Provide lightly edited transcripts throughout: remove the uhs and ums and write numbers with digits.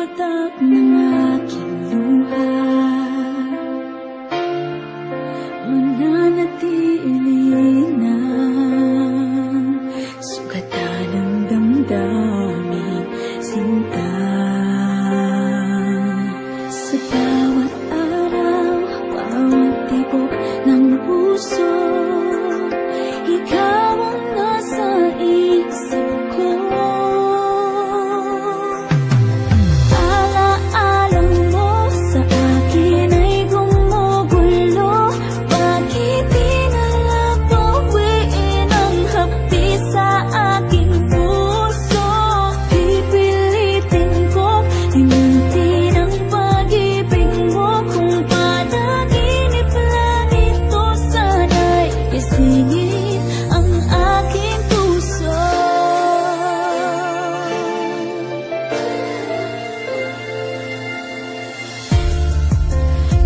patak ng aking luha, mananatili ng sugatan ng damdaming sinta. Sa bawat araw, bawat tibok ng puso, ikaw ang nasa isip ko. Ala-alang mo sa akin ay gumugulo. Bakit di nalang bawiin ang hapdi sa aking puso? Pipilitin kong limutin ang pag-ibig mo. Kung panaginip lang ito, sana'y gisingin ang aking puso.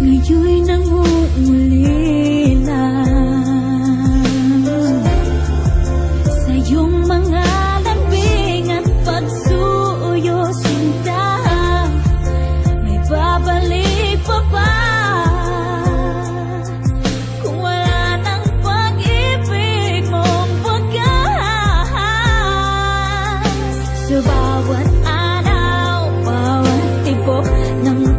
Ngayon'y nangungulila sa iyong mga lambing at pagsuyo, sinta. May babalik pa ba kung wala ng pag-ibig mong wagas? Sa bawat araw, bawat tibok ng